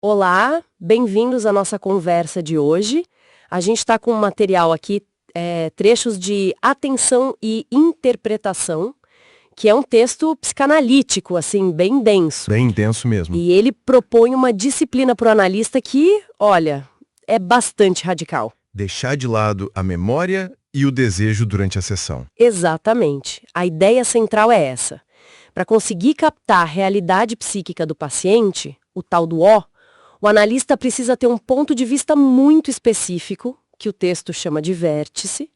Olá, bem-vindos à nossa conversa de hoje. A gente está com um material aqui, trechos de Atenção e Interpretação, que é um texto psicanalítico, assim, bem denso. Bem intenso mesmo. E ele propõe uma disciplina para o analista que, olha, é bastante radical. Deixar de lado a memória e o desejo durante a sessão. Exatamente. A ideia central é essa. Para conseguir captar a realidade psíquica do paciente, o tal do o analista precisa ter um ponto de vista muito específico, que o texto chama de vértice,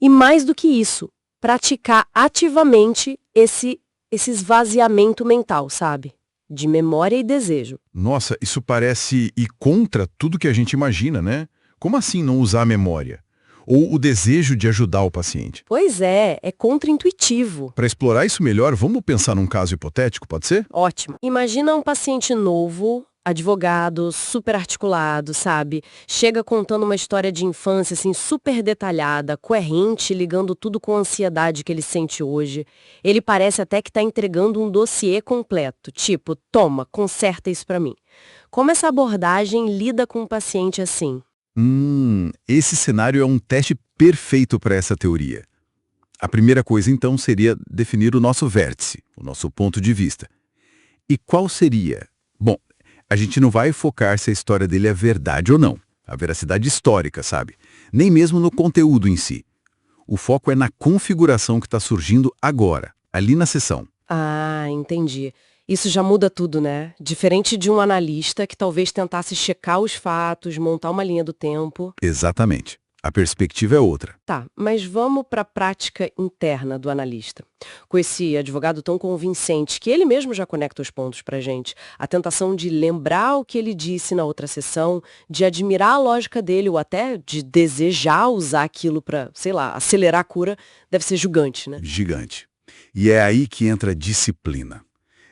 e mais do que isso, praticar ativamente esse esvaziamento mental, sabe? De memória e desejo. Nossa, isso parece ir contra tudo que a gente imagina, né? Como assim não usar a memória? Ou o desejo de ajudar o paciente? Pois é contraintuitivo. Para explorar isso melhor, vamos pensar num caso hipotético, pode ser? Ótimo. Imagina um paciente novo, advogado, super articulado, sabe? Chega contando uma história de infância, assim, super detalhada, coerente, ligando tudo com a ansiedade que ele sente hoje. Ele parece até que está entregando um dossiê completo, tipo, toma, conserta isso pra mim. Como essa abordagem lida com um paciente assim? Esse cenário é um teste perfeito para essa teoria. A primeira coisa, então, seria definir o nosso vértice, o nosso ponto de vista. E qual seria? Bom, a gente não vai focar se a história dele é verdade ou não, a veracidade histórica, sabe? Nem mesmo no conteúdo em si. O foco é na configuração que está surgindo agora, ali na sessão. Ah, entendi. Isso já muda tudo, né? Diferente de um analista que talvez tentasse checar os fatos, montar uma linha do tempo. Exatamente. A perspectiva é outra. Tá, mas vamos para a prática interna do analista. Com esse advogado tão convincente que ele mesmo já conecta os pontos pra gente, a tentação de lembrar o que ele disse na outra sessão, de admirar a lógica dele ou até de desejar usar aquilo para, sei lá, acelerar a cura, deve ser gigante, né? Gigante. E é aí que entra a disciplina.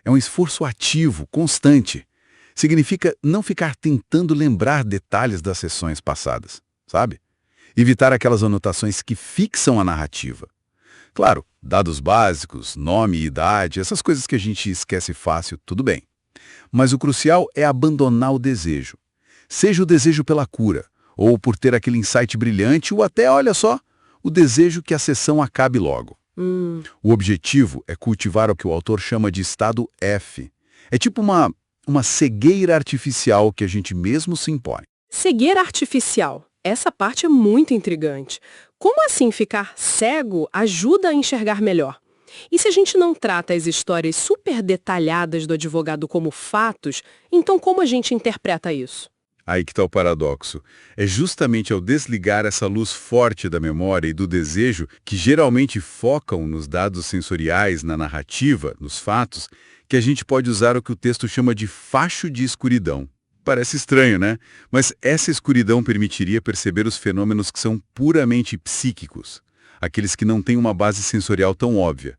É um esforço ativo, constante. Significa não ficar tentando lembrar detalhes das sessões passadas, sabe? Evitar aquelas anotações que fixam a narrativa. Claro, dados básicos, nome e idade, essas coisas que a gente esquece fácil, tudo bem. Mas o crucial é abandonar o desejo. Seja o desejo pela cura, ou por ter aquele insight brilhante, ou até, olha só, o desejo que a sessão acabe logo. O objetivo é cultivar o que o autor chama de estado F. É tipo uma cegueira artificial que a gente mesmo se impõe. Cegueira artificial. Essa parte é muito intrigante. Como assim ficar cego ajuda a enxergar melhor? E se a gente não trata as histórias super detalhadas do advogado como fatos, então como a gente interpreta isso? Aí que está o paradoxo. É justamente ao desligar essa luz forte da memória e do desejo, que geralmente focam nos dados sensoriais, na narrativa, nos fatos, que a gente pode usar o que o texto chama de facho de escuridão. Parece estranho, né? Mas essa escuridão permitiria perceber os fenômenos que são puramente psíquicos, aqueles que não têm uma base sensorial tão óbvia.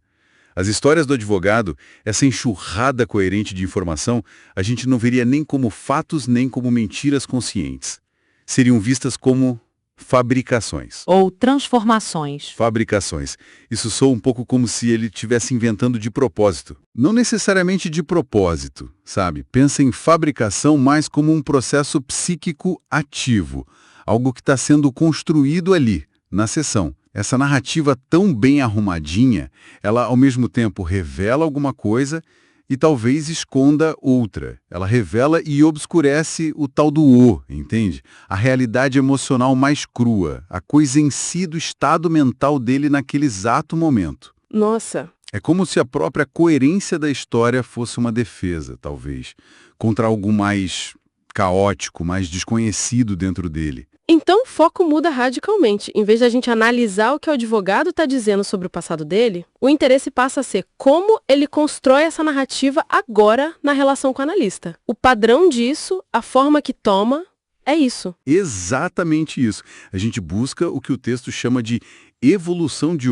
As histórias do advogado, essa enxurrada coerente de informação, a gente não veria nem como fatos nem como mentiras conscientes. Seriam vistas como fabricações. Ou transformações. Fabricações. Isso soa um pouco como se ele estivesse inventando de propósito. Não necessariamente de propósito, sabe? Pensa em fabricação mais como um processo psíquico ativo, algo que está sendo construído ali, na sessão. Essa narrativa tão bem arrumadinha, ela ao mesmo tempo revela alguma coisa e talvez esconda outra. Ela revela e obscurece o tal do entende? A realidade emocional mais crua, a coisa em si do estado mental dele naquele exato momento. Nossa, É como se a própria coerência da história fosse uma defesa, talvez, contra algo mais caótico, mais desconhecido dentro dele. então o foco muda radicalmente. Em vez de a gente analisar o que o advogado está dizendo sobre o passado dele, o interesse passa a ser como ele constrói essa narrativa agora na relação com o analista. O padrão disso, a forma que toma, é isso. Exatamente isso. A gente busca o que o texto chama de evolução de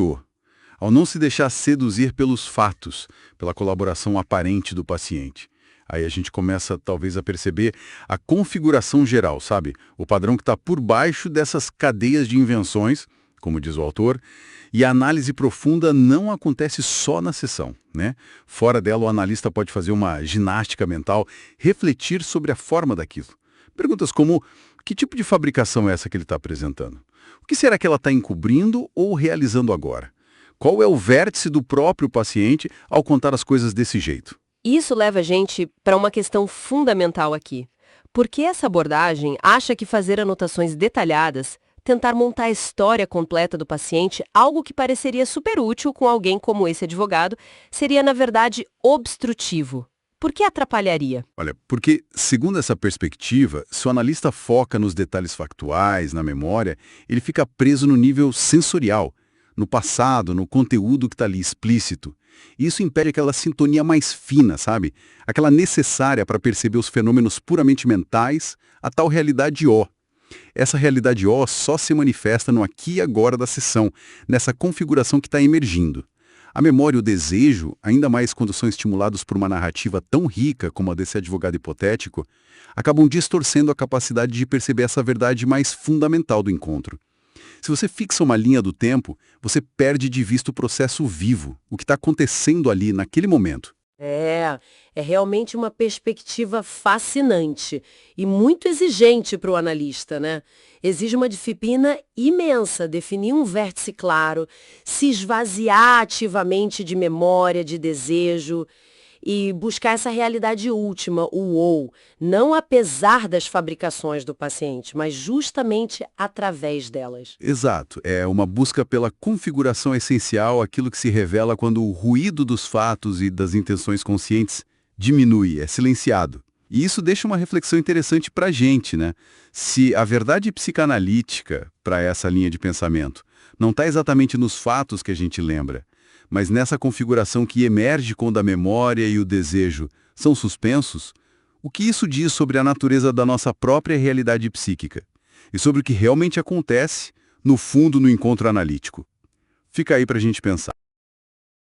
ao não se deixar seduzir pelos fatos, pela colaboração aparente do paciente. Aí a gente começa, talvez, a perceber a configuração geral, sabe? O padrão que está por baixo dessas cadeias de invenções, como diz o autor, e a análise profunda não acontece só na sessão, né? Fora dela, o analista pode fazer uma ginástica mental, refletir sobre a forma daquilo. Perguntas como: que tipo de fabricação é essa que ele está apresentando? O que será que ela está encobrindo ou realizando agora? Qual é o vértice do próprio paciente ao contar as coisas desse jeito? Isso leva a gente para uma questão fundamental aqui. Por que essa abordagem acha que fazer anotações detalhadas, tentar montar a história completa do paciente, algo que pareceria super útil com alguém como esse advogado, seria, na verdade, obstrutivo? Por que atrapalharia? Olha, porque, segundo essa perspectiva, se o analista foca nos detalhes factuais, na memória, ele fica preso no nível sensorial, no passado, no conteúdo que está ali explícito. E isso impede aquela sintonia mais fina, sabe? Aquela necessária para perceber os fenômenos puramente mentais, a tal realidade O. Essa realidade O só se manifesta no aqui e agora da sessão, nessa configuração que está emergindo. A memória e o desejo, ainda mais quando são estimulados por uma narrativa tão rica como a desse advogado hipotético, acabam distorcendo a capacidade de perceber essa verdade mais fundamental do encontro. Se você fixa uma linha do tempo, você perde de vista o processo vivo, o que está acontecendo ali naquele momento. É realmente uma perspectiva fascinante e muito exigente para o analista, né? Exige uma disciplina imensa, definir um vértice claro, se esvaziar ativamente de memória, de desejo e buscar essa realidade última, o ou, não apesar das fabricações do paciente, mas justamente através delas. Exato, é uma busca pela configuração essencial, aquilo que se revela quando o ruído dos fatos e das intenções conscientes diminui, é silenciado. E isso deixa uma reflexão interessante para a gente, né? Se a verdade psicanalítica para essa linha de pensamento não está exatamente nos fatos que a gente lembra, mas nessa configuração que emerge quando a memória e o desejo são suspensos, o que isso diz sobre a natureza da nossa própria realidade psíquica e sobre o que realmente acontece, no fundo, no encontro analítico? Fica aí para a gente pensar.